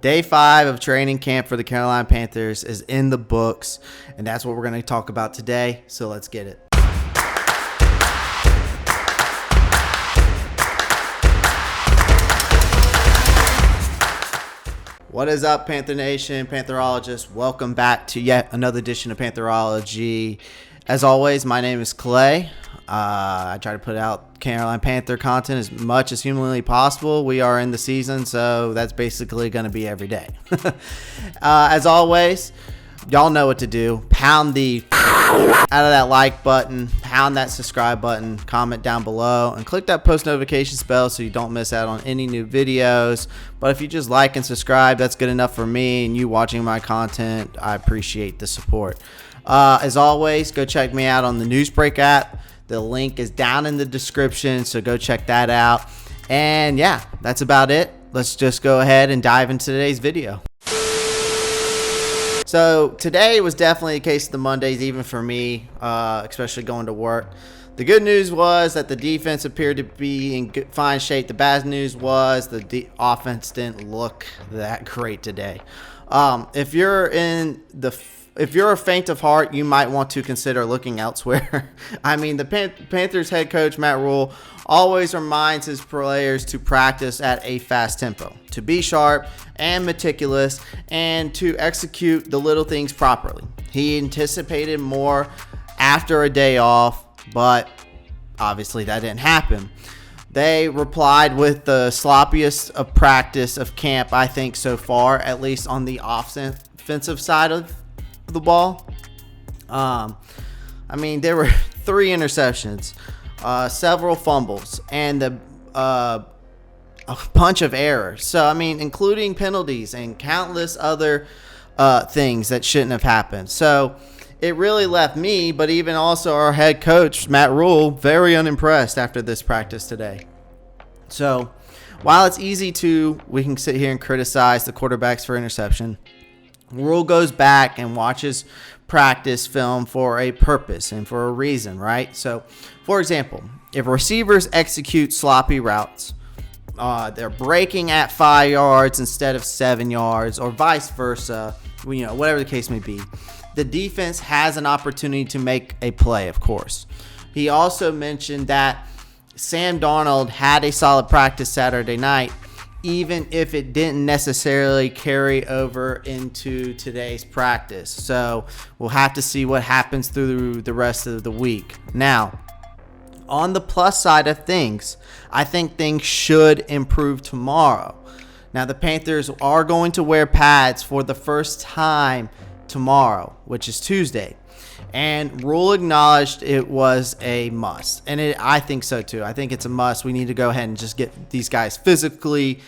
Day 5 of training camp for the Carolina Panthers is in the books, and that's what we're going to talk about today. So let's get it. What is up, Panther Nation, Pantherologists? Welcome back to yet another edition of Pantherology. As always, my name is Clay. I try to put out Carolina Panther content as much as humanly possible. We are in the season, so that's basically going to be every day. As always, y'all know what to do. Pound the out of that like button, pound that subscribe button, comment down below, and click that post notification bell so you don't miss out on any new videos. But if you just like and subscribe, that's good enough for me and you watching my content. I appreciate the support. As always, go check me out on the Newsbreak app. The link is down in the description, so go check that out. And yeah, that's about it. Let's just go ahead and dive into today's video. So today was definitely a case of the Mondays, even for me, especially going to work. The good news was that the defense appeared to be in fine shape. The bad news was the offense didn't look that great today. If you're a faint of heart, you might want to consider looking elsewhere. I mean, the Panthers head coach, Matt Rhule, always reminds his players to practice at a fast tempo, to be sharp and meticulous, and to execute the little things properly. He anticipated more after a day off, but obviously that didn't happen. They replied with the sloppiest of practice of camp, I think, so far, at least on the offensive side of the ball. I mean, there were 3 interceptions, several fumbles, and a bunch of errors. So, I mean, including penalties and countless other things that shouldn't have happened. So, it really left me, but even also our head coach, Matt Rhule, very unimpressed after this practice today. So, while it's easy we can sit here and criticize the quarterbacks for interception, Rhule goes back and watches practice film for a purpose and for a reason, right? So, for example, if receivers execute sloppy routes, they're breaking at 5 yards instead of 7 yards, or vice versa, whatever the case may be, the defense has an opportunity to make a play, of course. He also mentioned that Sam Darnold had a solid practice Saturday night, even if it didn't necessarily carry over into today's practice. So we'll have to see what happens through the rest of the week. Now, on the plus side of things, I think things should improve tomorrow. Now, the Panthers are going to wear pads for the first time tomorrow, which is Tuesday. And Rhule acknowledged it was a must. And I think so too. I think it's a must. We need to go ahead and just get these guys physically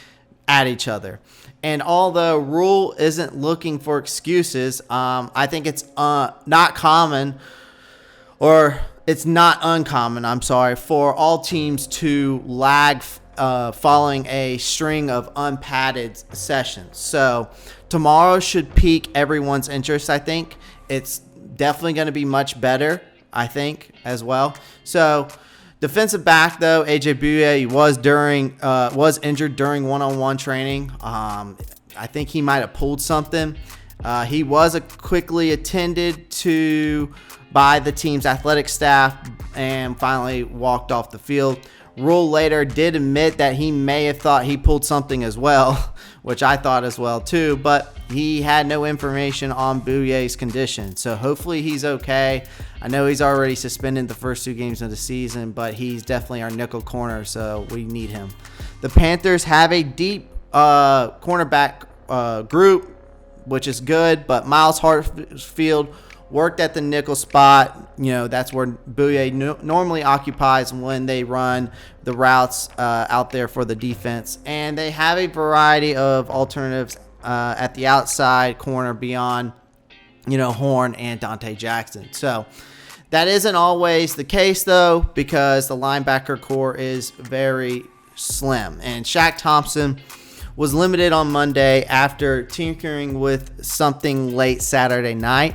at each other. And although Rhule isn't looking for excuses, I think it's not common, or it's not uncommon, for all teams to lag following a string of unpadded sessions. So tomorrow should pique everyone's interest, I think. It's definitely going to be much better, I think, as well. So, defensive back, though, A.J. Bouye was injured during one-on-one training. I think he might have pulled something. He was quickly attended to by the team's athletic staff and finally walked off the field. Rhule later did admit that he may have thought he pulled something as well, which I thought as well too, but he had no information on Bouye's condition. So hopefully he's okay. I know he's already suspended the first 2 games of the season, but he's definitely our nickel corner, so we need him. The Panthers have a deep cornerback group, which is good, but Miles Hartfield worked at the nickel spot. That's where Bouye normally occupies when they run the routes out there for the defense. And they have a variety of alternatives at the outside corner beyond, Horn and Dante Jackson. So that isn't always the case, though, because the linebacker core is very slim. And Shaq Thompson was limited on Monday after tinkering with something late Saturday night.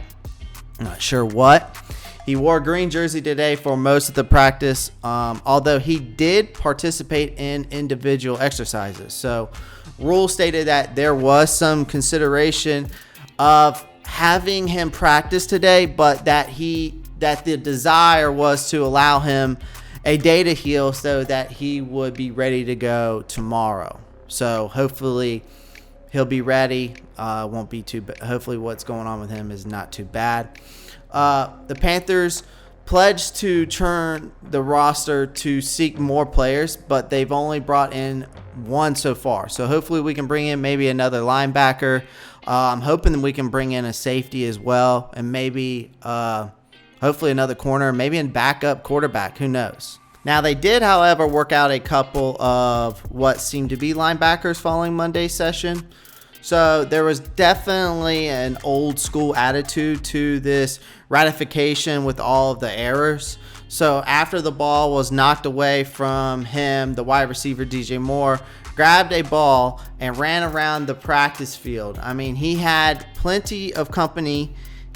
I'm not sure what. He wore a green jersey today for most of the practice, although he did participate in individual exercises. So Rule stated that there was some consideration of having him practice today, but that the desire was to allow him a day to heal so that he would be ready to go tomorrow. So hopefully he'll be ready. Won't be too bad. Hopefully what's going on with him is not too bad. The Panthers pledged to turn the roster to seek more players, but they've only brought in one so far. So hopefully we can bring in maybe another linebacker. I'm hoping that we can bring in a safety as well, and maybe hopefully another corner, maybe a backup quarterback. Who knows? Now, they did, however, work out a couple of what seemed to be linebackers following Monday's session. So there was definitely an old school attitude to this ratification with all of the errors. So after the ball was knocked away from him, the wide receiver DJ Moore grabbed a ball and ran around the practice field. I mean, he had plenty of company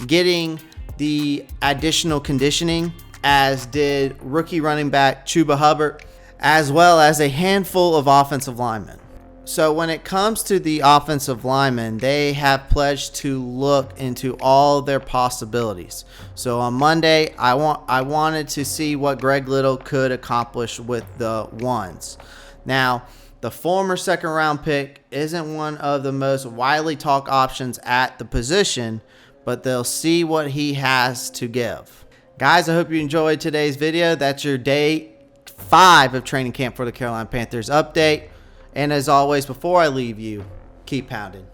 getting the additional conditioning, as did rookie running back Chuba Hubbard, as well as a handful of offensive linemen. So when it comes to the offensive linemen, they have pledged to look into all their possibilities. So on Monday, I wanted to see what Greg Little could accomplish with the ones. Now, the former second-round pick isn't one of the most widely talked options at the position, but they'll see what he has to give. Guys, I hope you enjoyed today's video. That's your day 5 of training camp for the Carolina Panthers update. And as always, before I leave you, keep pounding.